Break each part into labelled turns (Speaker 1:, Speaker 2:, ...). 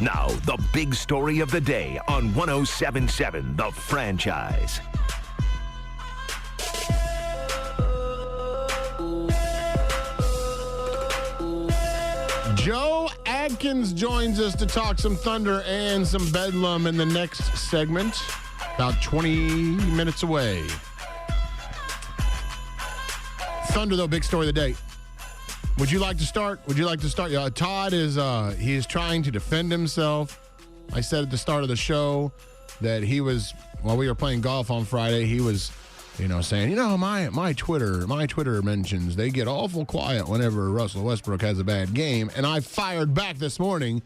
Speaker 1: Now, the big story of the day on 107.7 The Franchise.
Speaker 2: Joe Adkins joins us to talk some Thunder and some Bedlam in the next segment, about 20 minutes away. Thunder, though, big story of the day. Would you like to start? Todd he is trying to defend himself. I said at the start of the show that he was, while we were playing golf on Friday, he was, saying, my Twitter mentions, they get awful quiet whenever Russell Westbrook has a bad game. And I fired back this morning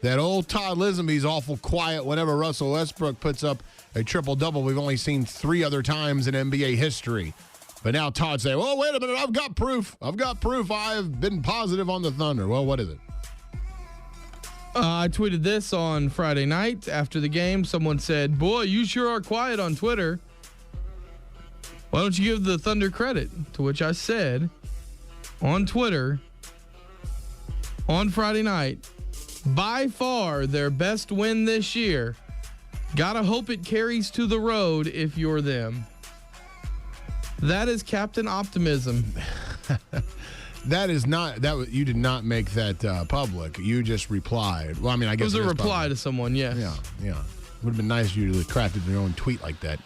Speaker 2: that old Todd Lisenbee's awful quiet whenever Russell Westbrook puts up a triple-double we've only seen 3 other times in NBA history. But now Todd saying, well, wait a minute, I've got proof. I've been positive on the Thunder. Well, what is it?
Speaker 3: I tweeted this on Friday night after the game. Someone said, boy, you sure are quiet on Twitter. Why don't you give the Thunder credit? To which I said on Twitter on Friday night, by far their best win this year. Gotta hope it carries to the road if you're them. That is Captain Optimism.
Speaker 2: That is not that. You did not make that public. You just replied. Well, I mean, I guess
Speaker 3: it was a reply
Speaker 2: public.
Speaker 3: to someone. Yes.
Speaker 2: Yeah. Would have been nice if you crafted your own tweet like that.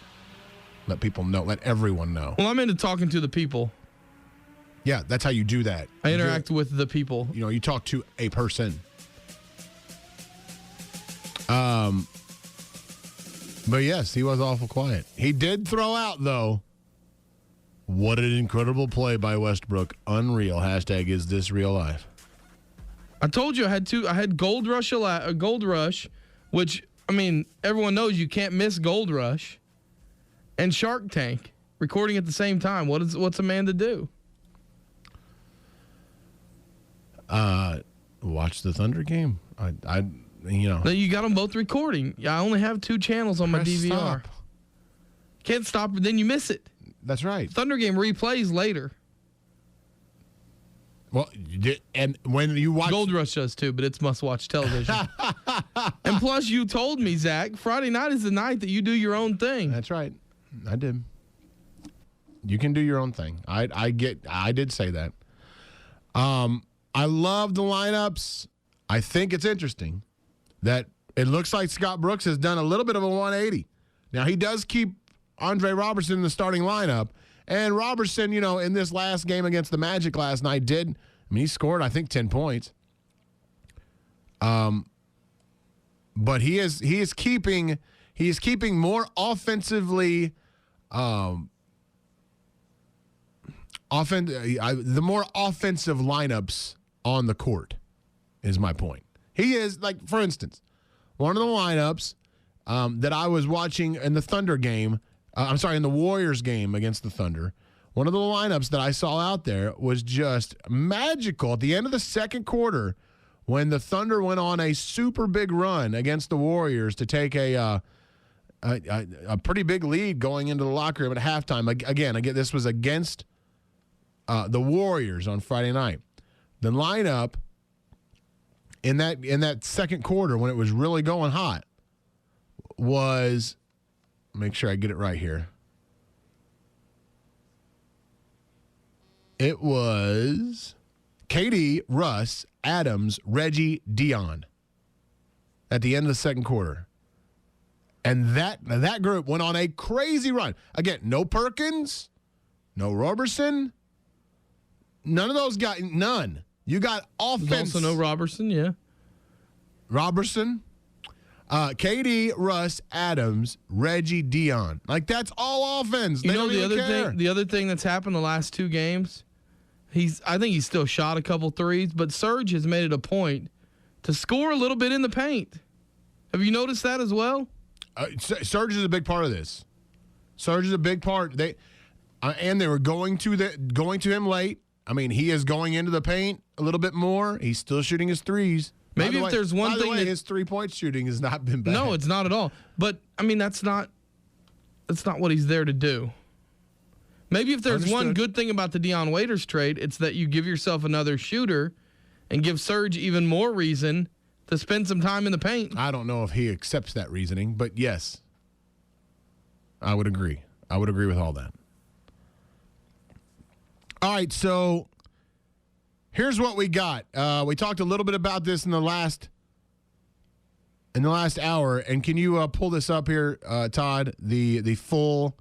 Speaker 2: Let people know. Let everyone know.
Speaker 3: Well, I'm into talking to the people.
Speaker 2: Yeah, that's how you do that.
Speaker 3: I interact with the people.
Speaker 2: You talk to a person. But yes, he was awful quiet. He did throw out though. What an incredible play by Westbrook. Unreal. # is this real life.
Speaker 3: I told you I had Gold Rush, which, I mean, everyone knows you can't miss Gold Rush, and Shark Tank recording at the same time. What's a man to do?
Speaker 2: Watch the Thunder game.
Speaker 3: You got them both recording. I only have 2 channels on my DVR.
Speaker 2: Stop.
Speaker 3: Can't stop, but then you miss it.
Speaker 2: That's right.
Speaker 3: Thunder game replays later.
Speaker 2: Well, and when you watch...
Speaker 3: Gold Rush does too, but it's must-watch television. And plus, you told me, Zach, Friday night is the night that you do your own thing.
Speaker 2: That's right. I did. You can do your own thing. I did say that. I love the lineups. I think it's interesting that it looks like Scott Brooks has done a little bit of a 180. Now, he does keep Andre Robertson in the starting lineup. And Robertson, in this last game against the Magic last night he scored, I think, 10 points. But he is keeping more offensively the more offensive lineups on the court is my point. He is, like, for instance, one of the lineups that I was watching in the Thunder game, in the Warriors game against the Thunder, one of the lineups that I saw out there was just magical at the end of the second quarter when the Thunder went on a super big run against the Warriors to take a pretty big lead going into the locker room at halftime. Again, this was against the Warriors on Friday night. The lineup in that second quarter when it was really going hot was, make sure I get it right here. It was KD, Russ, Adams, Reggie, Dion at the end of the second quarter. And that group went on a crazy run. Again, no Perkins, no Robertson. None of those got none. You got offense.
Speaker 3: There's also no Robertson, yeah.
Speaker 2: Robertson, KD, Russ, Adams, Reggie, Dion. Like, that's all offense. They don't even care.
Speaker 3: The other thing that's happened the last 2 games, I think he's still shot a couple threes, but Serge has made it a point to score a little bit in the paint. Have you noticed that as well?
Speaker 2: Serge is a big part of this. Serge is a big part. They were going to him late. I mean, he is going into the paint a little bit more. He's still shooting his threes.
Speaker 3: Maybe if there's one thing
Speaker 2: his 3-point shooting has not been bad.
Speaker 3: No, it's not at all. But I mean, that's not what he's there to do. Maybe if there's one good thing about the Dion Waiters trade, it's that you give yourself another shooter and give Serge even more reason to spend some time in the paint.
Speaker 2: I don't know if he accepts that reasoning, but yes, I would agree. I would agree with all that. All right, so here's what we got. We talked a little bit about this in the last hour, and can you pull this up here, Todd? The full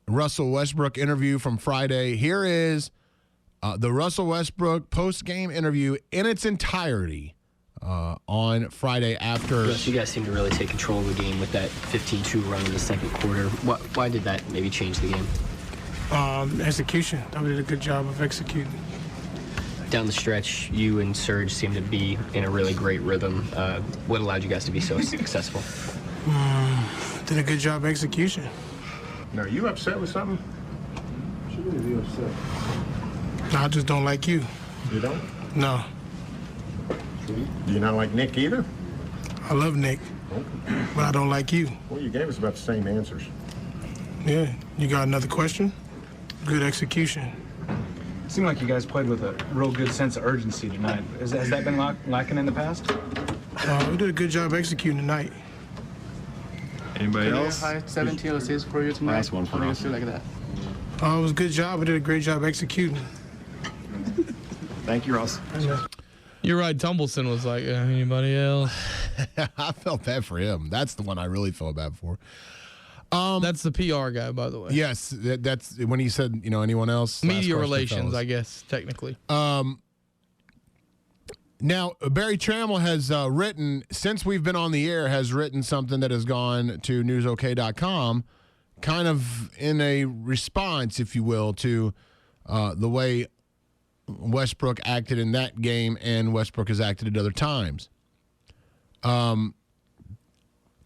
Speaker 2: Russell Westbrook interview from Friday. Here is the Russell Westbrook post-game interview in its entirety on Friday after.
Speaker 4: You guys seem to really take control of the game with that 15-2 run in the second quarter. Why did that maybe change the game?
Speaker 5: Execution. I did a good job of executing.
Speaker 4: Down the stretch, you and Serge seemed to be in a really great rhythm. What allowed you guys to be so successful?
Speaker 5: Did a good job of execution.
Speaker 6: Now, are you upset with something?
Speaker 5: Should really be upset. No, I just don't like you.
Speaker 6: You don't?
Speaker 5: No.
Speaker 6: Do you not like Nick either?
Speaker 5: I love Nick, but I don't like you.
Speaker 6: Well, you gave us about the same answers.
Speaker 5: Yeah. You got another question? Good execution.
Speaker 7: It seemed like you guys played with a real good sense of urgency tonight. Has that been lacking in the past?
Speaker 5: We did a good job executing tonight.
Speaker 6: Anybody else?
Speaker 8: 17 assists for you tonight.
Speaker 6: Last one for us.
Speaker 8: Like that.
Speaker 5: It was a good job. We did a great job executing.
Speaker 6: Thank you, Ross.
Speaker 3: You're right. Tumbleson was like, anybody else?
Speaker 2: I felt bad for him. That's the one I really felt bad for.
Speaker 3: That's the PR guy, by the way.
Speaker 2: Yes, that's when he said, anyone else?
Speaker 3: Media relations, I guess, technically.
Speaker 2: Now, Barry Trammell has written, since we've been on the air, has written something that has gone to newsok.com, kind of in a response, if you will, to the way Westbrook acted in that game and Westbrook has acted at other times.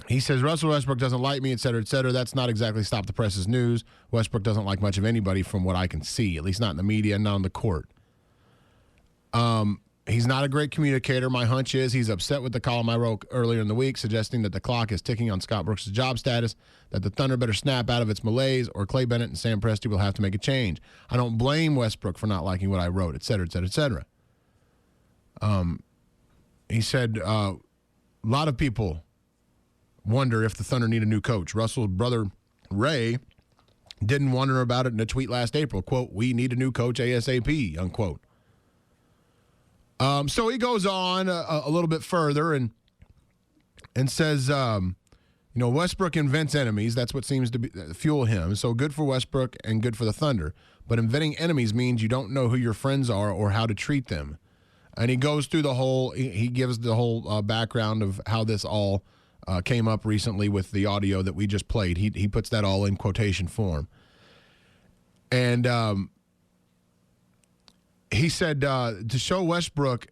Speaker 2: He says, Russell Westbrook doesn't like me, et cetera, et cetera. That's not exactly Stop the Press's news. Westbrook doesn't like much of anybody from what I can see, at least not in the media and not on the court. He's not a great communicator. My hunch is he's upset with the column I wrote earlier in the week suggesting that the clock is ticking on Scott Brooks' job status, that the Thunder better snap out of its malaise, or Clay Bennett and Sam Presti will have to make a change. I don't blame Westbrook for not liking what I wrote, et cetera, et cetera, et cetera. He said a lot of people wonder if the Thunder need a new coach. Russell's brother, Ray, didn't wonder about it in a tweet last April. Quote, "We need a new coach ASAP," unquote. So he goes on a little bit further and says, Westbrook invents enemies. That's what seems to fuel him. So good for Westbrook and good for the Thunder. But inventing enemies means you don't know who your friends are or how to treat them. And he goes through he gives the whole background of how this all came up recently with the audio that we just played. He puts that all in quotation form. And he said to show Westbrook,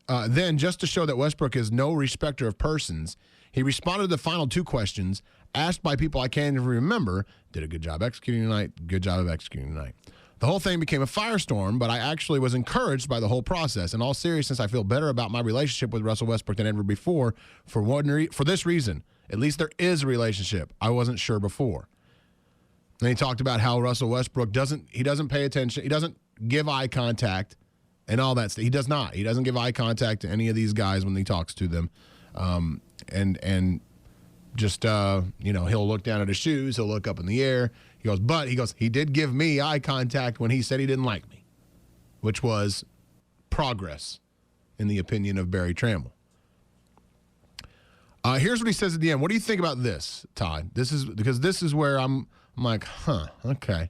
Speaker 2: just to show that Westbrook is no respecter of persons, he responded to the final two questions asked by people I can't even remember. Did a good job executing tonight. Good job of executing tonight. The whole thing became a firestorm, but I actually was encouraged by the whole process. In all seriousness, I feel better about my relationship with Russell Westbrook than ever before for this reason. At least there is a relationship. I wasn't sure before. And he talked about how Russell Westbrook doesn't pay attention. He doesn't give eye contact and all that stuff. He does not. He doesn't give eye contact to any of these guys when he talks to them. And just, he'll look down at his shoes. He'll look up in the air. He did give me eye contact when he said he didn't like me, which was progress in the opinion of Barry Trammell. Here's what he says at the end. What do you think about this, Todd? This is where I'm like, okay.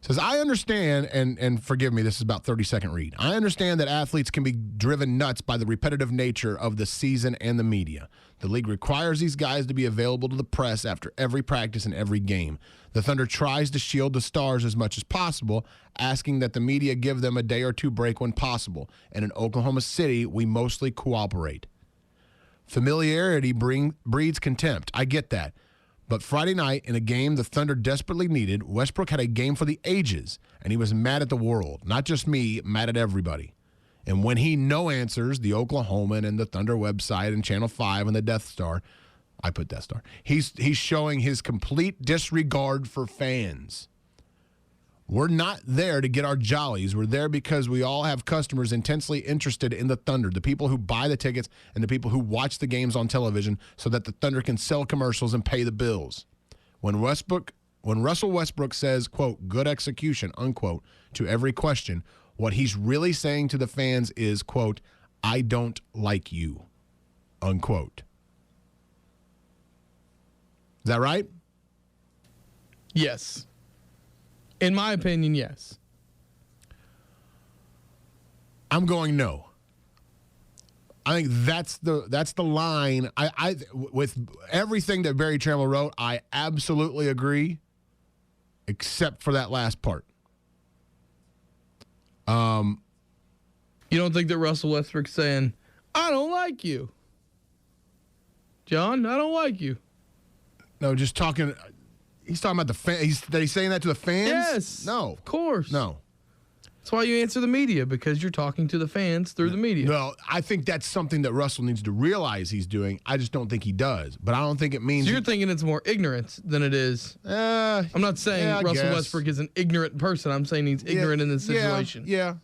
Speaker 2: Says, I understand, and forgive me, this is about 30-second read. I understand that athletes can be driven nuts by the repetitive nature of the season and the media. The league requires these guys to be available to the press after every practice and every game. The Thunder tries to shield the stars as much as possible, asking that the media give them a day or two break when possible. And in Oklahoma City, we mostly cooperate. Familiarity breeds contempt. I get that. But Friday night, in a game the Thunder desperately needed, Westbrook had a game for the ages, and he was mad at the world. Not just me, mad at everybody. And when he no answers the Oklahoman and the Thunder website and Channel 5 and the Death Star, I put Death Star, he's showing his complete disregard for fans. We're not there to get our jollies. We're there because we all have customers intensely interested in the Thunder, the people who buy the tickets and the people who watch the games on television so that the Thunder can sell commercials and pay the bills. When Russell Westbrook says, quote, good execution, unquote, to every question, what he's really saying to the fans is, quote, I don't like you, unquote. Is that right?
Speaker 3: Yes. In my opinion, yes.
Speaker 2: I'm going no. I think that's the line. I with everything that Barry Trammell wrote, I absolutely agree, except for that last part.
Speaker 3: You don't think that Russell Westbrook's saying, I don't like you, John? I don't like you.
Speaker 2: No, just talking. He's talking about the fans. He's saying that to the fans?
Speaker 3: Yes.
Speaker 2: No.
Speaker 3: Of course.
Speaker 2: No.
Speaker 3: That's why you answer the media, because you're talking to the fans through the media.
Speaker 2: Well, I think that's something that Russell needs to realize he's doing. I just don't think he does. But I don't think it means.
Speaker 3: So you're thinking it's more ignorance than it is. I'm not saying Russell Westbrook is an ignorant person. I'm saying he's ignorant in this situation.
Speaker 2: Yeah.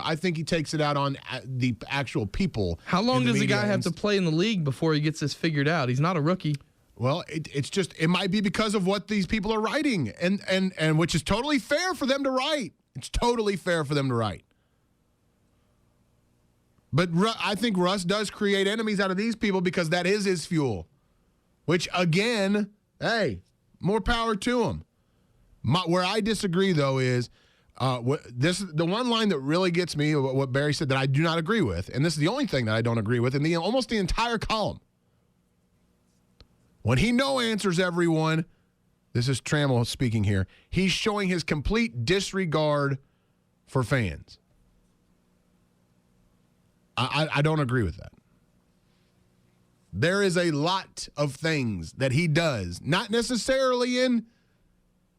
Speaker 2: I think he takes it out on the actual people.
Speaker 3: How long does the
Speaker 2: media
Speaker 3: guy have to play in the league before he gets this figured out? He's not a rookie.
Speaker 2: Well, it might be because of what these people are writing, and which is totally fair for them to write. It's totally fair for them to write. But I think Russ does create enemies out of these people because that is his fuel. Which, again, hey, more power to him. Where I disagree, though, is the one line that really gets me, what Barry said that I do not agree with, and this is the only thing that I don't agree with in almost the entire column. When he no-answers everyone, this is Trammell speaking here, he's showing his complete disregard for fans. I don't agree with that. There is a lot of things that he does, not necessarily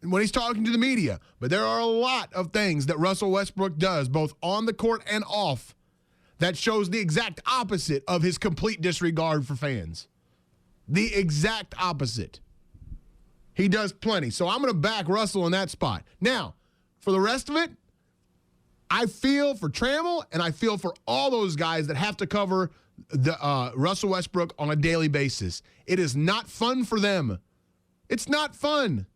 Speaker 2: when he's talking to the media, but there are a lot of things that Russell Westbrook does, both on the court and off, that shows the exact opposite of his complete disregard for fans. The exact opposite. He does plenty. So I'm going to back Russell in that spot. Now, for the rest of it, I feel for Trammell and I feel for all those guys that have to cover the Russell Westbrook on a daily basis. It is not fun for them. It's not fun.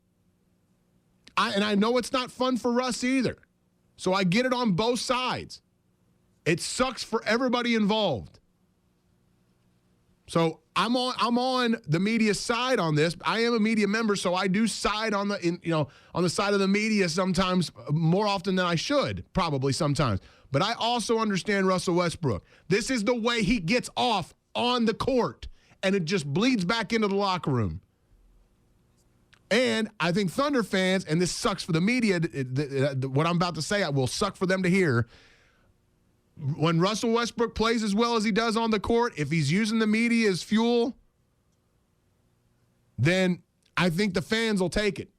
Speaker 2: I know it's not fun for Russ either. So I get it on both sides. It sucks for everybody involved. So I'm on the media side on this. I am a media member, so I do side on the side of the media sometimes, more often than I should, probably sometimes. But I also understand Russell Westbrook. This is the way he gets off on the court, and it just bleeds back into the locker room. And I think Thunder fans, and this sucks for the media, what I'm about to say will suck for them to hear. When Russell Westbrook plays as well as he does on the court, if he's using the media as fuel, then I think the fans will take it.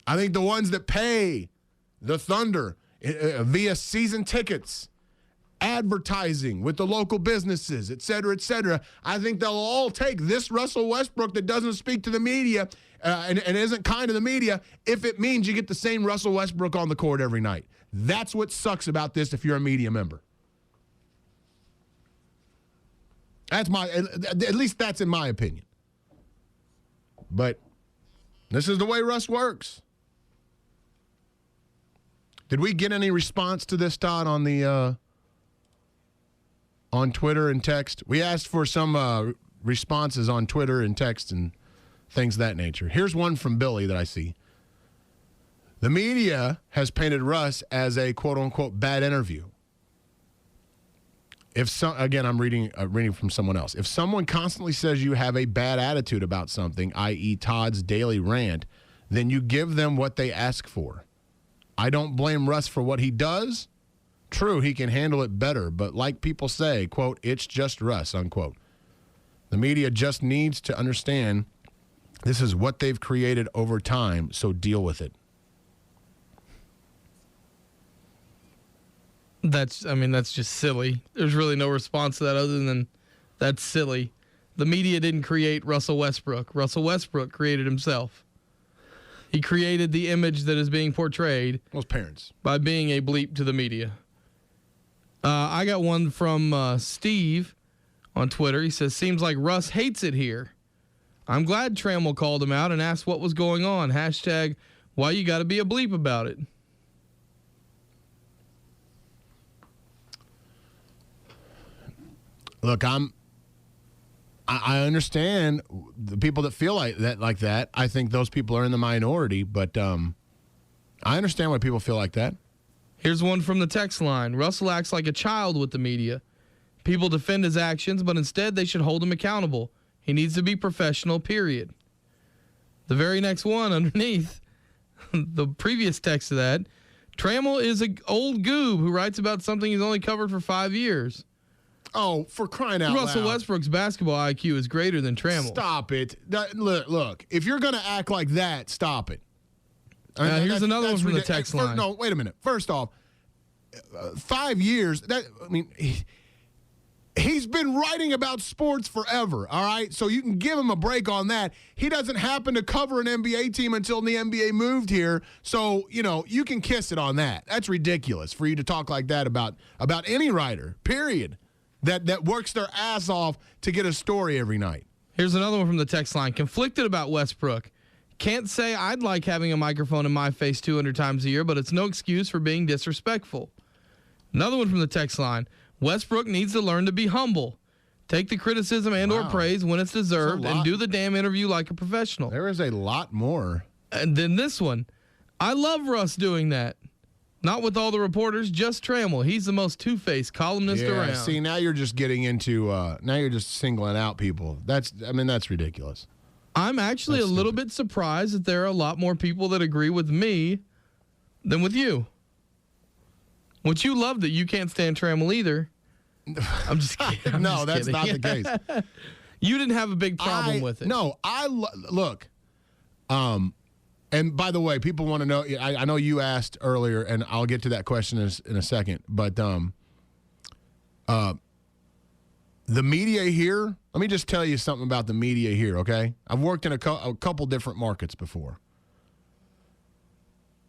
Speaker 2: I think the ones that pay the Thunder via season tickets, advertising with the local businesses, et cetera, I think they'll all take this Russell Westbrook that doesn't speak to the media and isn't kind to the media if it means you get the same Russell Westbrook on the court every night. That's what sucks about this if you're a media member. At least that's in my opinion. But this is the way Russ works. Did we get any response to this, Todd, on the on Twitter and text? We asked for some responses on Twitter and text and things of that nature. Here's one from Billy that I see. The media has painted Russ as a quote-unquote bad interview. Again, I'm reading from someone else. If someone constantly says you have a bad attitude about something, i.e. Todd's daily rant, then you give them what they ask for. I don't blame Russ for what he does. True, he can handle it better, but like people say, quote, it's just Russ, unquote. The media just needs to understand this is what they've created over time, so deal with it.
Speaker 3: That's just silly. There's really no response to that other than that's silly. The media didn't create Russell Westbrook. Russell Westbrook created himself. He created the image that is being portrayed.
Speaker 2: Those parents.
Speaker 3: By being a bleep to the media. I got one from Steve on Twitter. He says, seems like Russ hates it here. I'm glad Trammell called him out and asked what was going on. Hashtag, why you got to be a bleep about it.
Speaker 2: Look, I understand the people that feel like that. I think those people are in the minority, but I understand why people feel like that.
Speaker 3: Here's one from the text line. Russell acts like a child with the media. People defend his actions, but instead they should hold him accountable. He needs to be professional, period. The very next one underneath, the previous text to that, Trammell is an old goob who writes about something he's only covered for 5 years.
Speaker 2: Oh, for crying out loud.
Speaker 3: Russell Westbrook's basketball IQ is greater than Trammell.
Speaker 2: Stop it. Look, if you're going to act like that, stop it.
Speaker 3: Here's another one from the text line.
Speaker 2: No, wait a minute. First off, 5 years, he's been writing about sports forever, all right? So you can give him a break on that. He doesn't happen to cover an NBA team until the NBA moved here. So, you can kiss it on that. That's ridiculous for you to talk like that about any writer, period, that works their ass off to get a story every night.
Speaker 3: Here's another one from the text line. Conflicted about Westbrook. Can't say I'd like having a microphone in my face 200 times a year, but it's no excuse for being disrespectful. Another one from the text line. Westbrook needs to learn to be humble. Take the criticism and or praise when it's deserved and do the damn interview like a professional.
Speaker 2: There is a lot more.
Speaker 3: And then this one. I love Russ doing that. Not with all the reporters, just Trammell. He's the most two-faced columnist around.
Speaker 2: See, now you're just getting into now you're just singling out people. That's ridiculous.
Speaker 3: I'm actually a little bit surprised that there are a lot more people that agree with me than with you. Which you love that you can't stand Trammell either. I'm just kidding.
Speaker 2: No, that's not the case.
Speaker 3: You didn't have a big problem with it.
Speaker 2: No, look. And by the way, people want to know. I know you asked earlier, and I'll get to that question in a second. But the media here. Let me just tell you something about the media here. Okay, I've worked in a couple different markets before.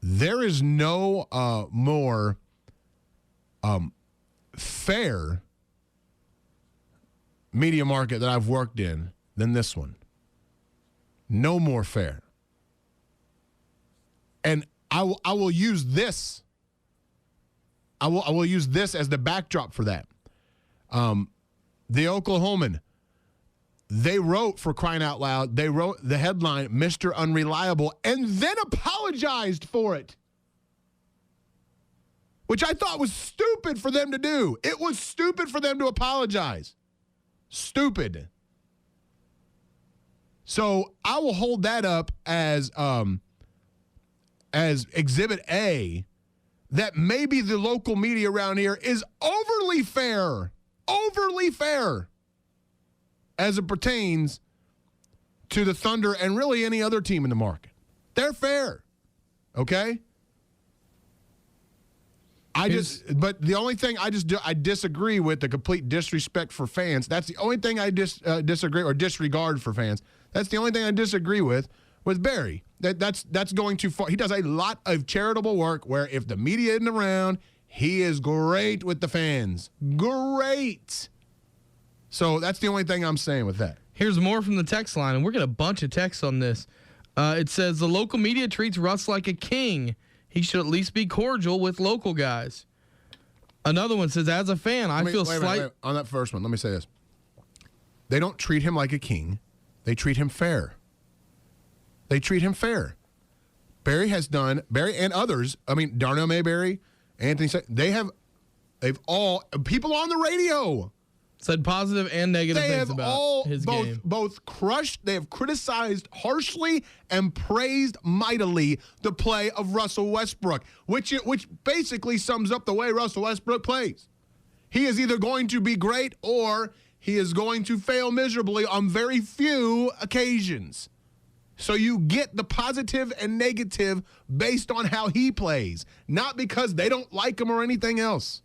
Speaker 2: There is no more fair media market that I've worked in than this one. No more fair. And I will use this. I will use this as the backdrop for that. The Oklahoman, they wrote, for crying out loud, they wrote the headline, Mr. Unreliable, and then apologized for it. Which I thought was stupid for them to do. It was stupid for them to apologize. Stupid. So I will hold that up as Exhibit A, that maybe the local media around here is overly fair as it pertains to the Thunder and really any other team in the market. They're fair, okay? But the only thing I disagree with, the complete disrespect for fans. That's the only thing I disagree, or disregard for fans. That's the only thing I disagree with Barry. That's going too far. He does a lot of charitable work where if the media isn't around, he is great with the fans. Great. So that's the only thing I'm saying with that.
Speaker 3: Here's more from the text line, and we're getting a bunch of texts on this. It says, the local media treats Russ like a king. He should at least be cordial with local guys. Another one says, as a fan, I feel slight.
Speaker 2: On that first one, let me say this. They don't treat him like a king. They treat him fair. Barry and others, Darnell Mayberry, Anthony, they've all, people on the radio
Speaker 3: said positive and negative things about his game.
Speaker 2: Both crushed, they have criticized harshly and praised mightily the play of Russell Westbrook, which basically sums up the way Russell Westbrook plays. He is either going to be great or he is going to fail miserably on very few occasions. So you get the positive and negative based on how he plays, not because they don't like him or anything else.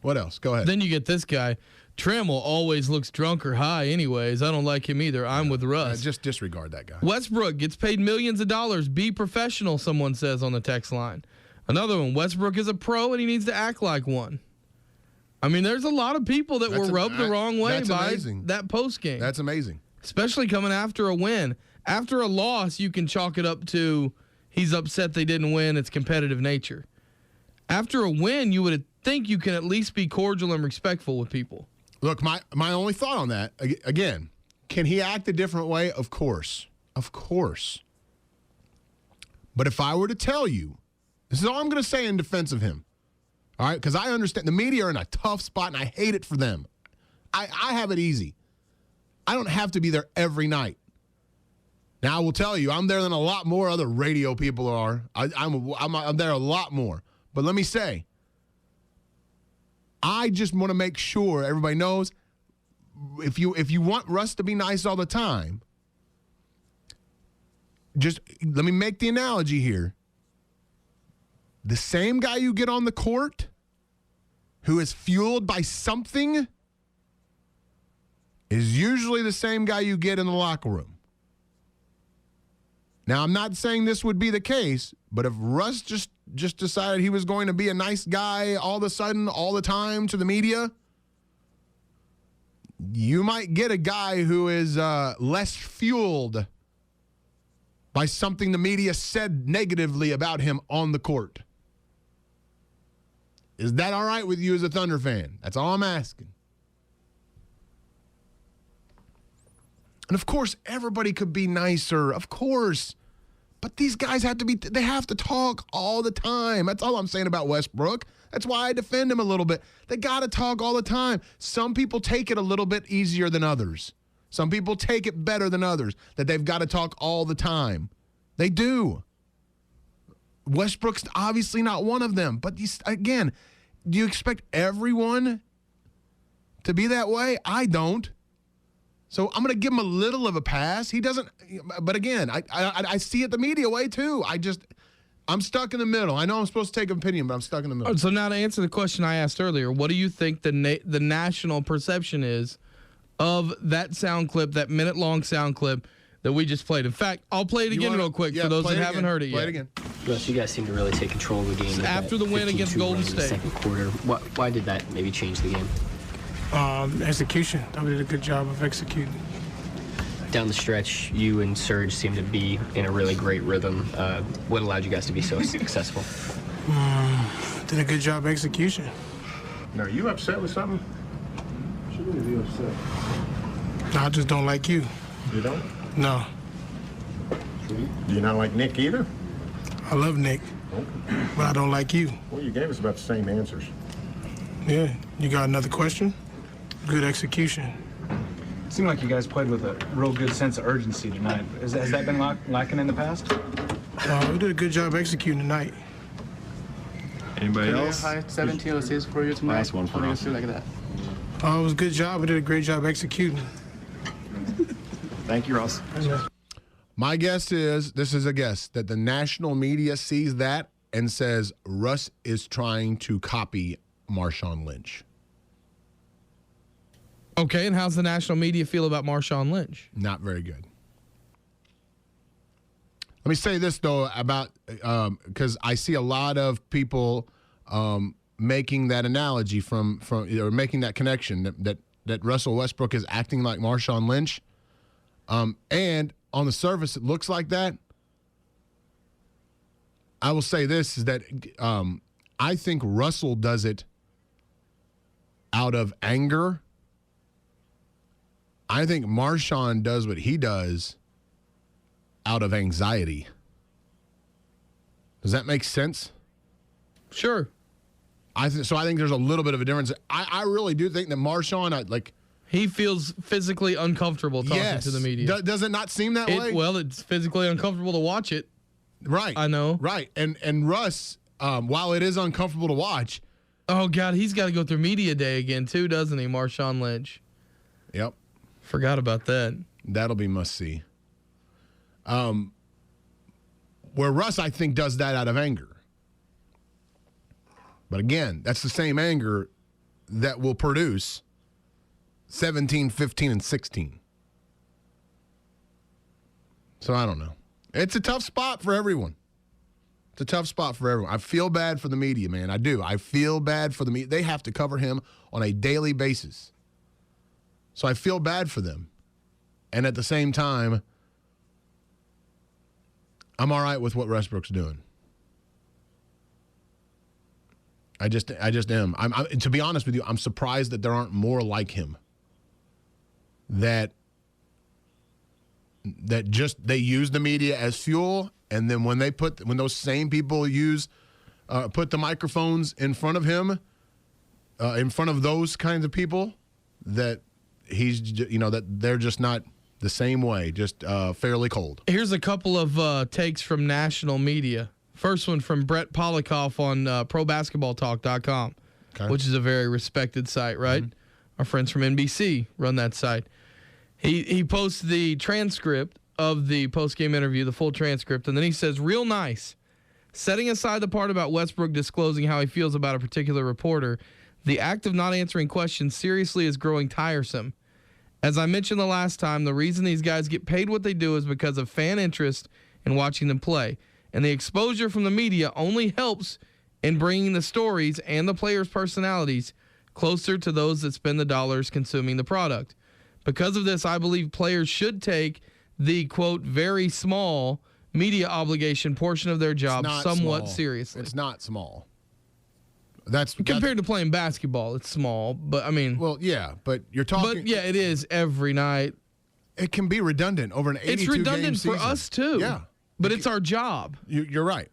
Speaker 2: What else? Go ahead.
Speaker 3: Then you get this guy. Trammell always looks drunk or high anyways. I don't like him either. I'm with Russ.
Speaker 2: Just disregard that guy.
Speaker 3: Westbrook gets paid millions of dollars. Be professional, someone says on the text line. Another one, Westbrook is a pro and he needs to act like one. I mean, there's a lot of people that were rubbed the wrong way by that post game.
Speaker 2: That's amazing.
Speaker 3: Especially coming after a win. After a loss, you can chalk it up to he's upset they didn't win. It's competitive nature. After a win, you would think you can at least be cordial and respectful with people.
Speaker 2: Look, my only thought on that, again, can he act a different way? Of course. Of course. But if I were to tell you, this is all I'm going to say in defense of him, all right? Because I understand the media are in a tough spot, and I hate it for them. I have it easy. I don't have to be there every night. Now, I will tell you, I'm there than a lot more other radio people are. I'm there a lot more. But let me say, I just want to make sure everybody knows if you want Russ to be nice all the time, just let me make the analogy here. The same guy you get on the court who is fueled by something is usually the same guy you get in the locker room. Now, I'm not saying this would be the case, but if Russ just decided he was going to be a nice guy all of a sudden, all the time to the media, you might get a guy who is less fueled by something the media said negatively about him on the court. Is that all right with you as a Thunder fan? That's all I'm asking. And of course, everybody could be nicer, of course. But these guys have to talk all the time. That's all I'm saying about Westbrook. That's why I defend him a little bit. They got to talk all the time. Some people take it a little bit easier than others. Some people take it better than others, that they've got to talk all the time. They do. Westbrook's obviously not one of them. But again, do you expect everyone to be that way? I don't. So I'm going to give him a little of a pass. He doesn't, but again, I see it the media way too. I'm stuck in the middle. I know I'm supposed to take an opinion, but I'm stuck in the middle.
Speaker 3: So now to answer the question I asked earlier, what do you think the national perception is of that sound clip, that minute-long sound clip that we just played? In fact, I'll play it again real quick for those that haven't heard it yet.
Speaker 2: Play it again.
Speaker 4: Russ, you guys seem to really take control of the game.
Speaker 3: After the win against Golden State.
Speaker 4: Second quarter. Why did that maybe change the game?
Speaker 5: Execution. I did a good job of executing.
Speaker 4: Down the stretch, you and Serge seemed to be in a really great rhythm. What allowed you guys to be so successful?
Speaker 5: Did a good job execution.
Speaker 6: Now, are you upset with something?
Speaker 5: Shouldn't be upset. I just don't like you.
Speaker 6: You don't?
Speaker 5: No.
Speaker 6: Do you not like Nick either?
Speaker 5: I love Nick, but I don't like you.
Speaker 6: Well, you gave us about the same answers.
Speaker 5: Yeah. You got another question? Good execution.
Speaker 7: It seemed like you guys played with a real good sense of urgency tonight. Has that been lacking in the past?
Speaker 5: We did a good job executing tonight.
Speaker 6: Anybody else?
Speaker 8: High 17 assists for you tonight.
Speaker 6: Last one for us.
Speaker 8: Like that.
Speaker 5: It was a good job. We did a great job executing.
Speaker 6: Thank you, Russ.
Speaker 2: My guess is, this is a guess, that the national media sees that and says Russ is trying to copy Marshawn Lynch.
Speaker 3: Okay, and how's the national media feel about Marshawn Lynch?
Speaker 2: Not very good. Let me say this, though, about because I see a lot of people making that analogy from or making that connection that Russell Westbrook is acting like Marshawn Lynch. And on the surface, it looks like that. I will say this, is that I think Russell does it out of anger. I think Marshawn does what he does out of anxiety. Does that make sense?
Speaker 3: Sure.
Speaker 2: I think there's a little bit of a difference. I really do think that Marshawn,
Speaker 3: he feels physically uncomfortable talking to the media.
Speaker 2: Does it not seem that way?
Speaker 3: Well, it's physically uncomfortable to watch it.
Speaker 2: Right.
Speaker 3: I know.
Speaker 2: Right. And Russ, while it is uncomfortable to watch.
Speaker 3: Oh, God, he's got to go through media day again, too, doesn't he, Marshawn Lynch?
Speaker 2: Yep.
Speaker 3: Forgot about that.
Speaker 2: That'll be must-see. Where Russ, I think, does that out of anger. But again, that's the same anger that will produce 17, 15, and 16. So I don't know. It's a tough spot for everyone. It's a tough spot for everyone. I feel bad for the media, man. I do. I feel bad for the media. They have to cover him on a daily basis. So I feel bad for them. And at the same time, I'm all right with what Westbrook's doing. I just am. I'm to be honest with you, I'm surprised that there aren't more like him. That just they use the media as fuel, and then when those same people put the microphones in front of him, in front of those kinds of people, that that they're just not the same way, just fairly cold.
Speaker 3: Here's a couple of takes from national media. First one from Brett Polikoff on ProBasketballTalk.com, which is a very respected site, right? Mm-hmm. Our friends from NBC run that site. He posts the transcript of the postgame interview, the full transcript, and then he says, real nice. Setting aside the part about Westbrook disclosing how he feels about a particular reporter, the act of not answering questions seriously is growing tiresome. As I mentioned the last time, the reason these guys get paid what they do is because of fan interest in watching them play. And the exposure from the media only helps in bringing the stories and the players' personalities closer to those that spend the dollars consuming the product. Because of this, I believe players should take the, quote, very small media obligation portion of their job somewhat seriously.
Speaker 2: It's not small.
Speaker 3: Compared to playing basketball, it's small. But, I mean.
Speaker 2: Well, yeah, but you're talking.
Speaker 3: But, yeah, it is every night.
Speaker 2: It can be redundant over an 82-game season.
Speaker 3: It's redundant for us, too.
Speaker 2: Yeah.
Speaker 3: But it's our job.
Speaker 2: You're right.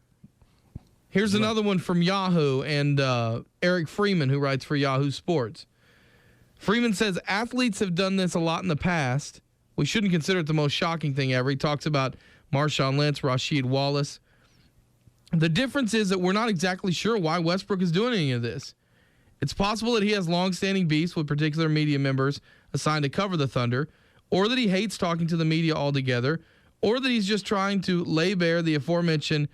Speaker 3: Here's another one from Yahoo and Eric Freeman, who writes for Yahoo Sports. Freeman says, athletes have done this a lot in the past. We shouldn't consider it the most shocking thing ever. He talks about Marshawn Lynch, Rasheed Wallace. The difference is that we're not exactly sure why Westbrook is doing any of this. It's possible that he has long-standing beefs with particular media members assigned to cover the Thunder, or that he hates talking to the media altogether, or that he's just trying to lay bare the aforementioned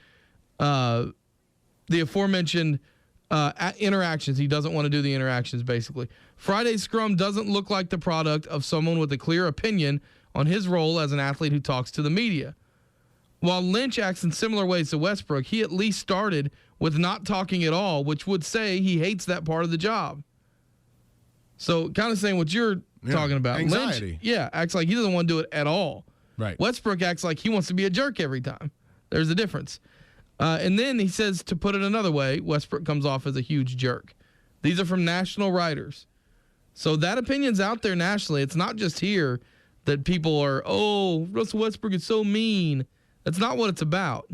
Speaker 3: interactions. He doesn't want to do the interactions, basically. Friday's scrum doesn't look like the product of someone with a clear opinion on his role as an athlete who talks to the media. While Lynch acts in similar ways to Westbrook, he at least started with not talking at all, which would say he hates that part of the job. So kind of saying what you're talking about.
Speaker 2: Anxiety.
Speaker 3: Lynch, acts like he doesn't want to do it at all.
Speaker 2: Right.
Speaker 3: Westbrook acts like he wants to be a jerk every time. There's a difference. And then he says, to put it another way, Westbrook comes off as a huge jerk. These are from national writers. So that opinion's out there nationally. It's not just here that people are, Russell Westbrook is so mean. That's not what it's about.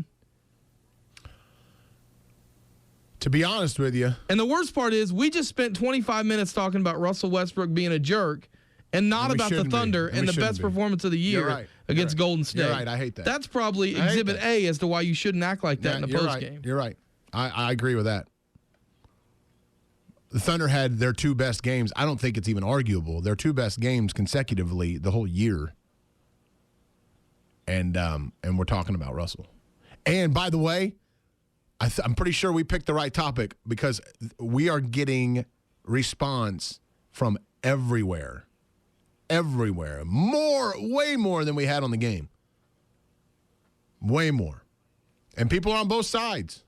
Speaker 2: To be honest with you.
Speaker 3: And the worst part is we just spent 25 minutes talking about Russell Westbrook being a jerk and not about the Thunder and the best performance of the year against Golden State.
Speaker 2: You're right. I hate that.
Speaker 3: That's probably Exhibit A as to why you shouldn't act like that in a postgame.
Speaker 2: You're right. I agree with that. The Thunder had their two best games. I don't think it's even arguable. Their two best games consecutively the whole year. And we're talking about Russell. And by the way, I'm pretty sure we picked the right topic because we are getting response from everywhere. Everywhere. Way more than we had on the game. Way more. And people are on both sides.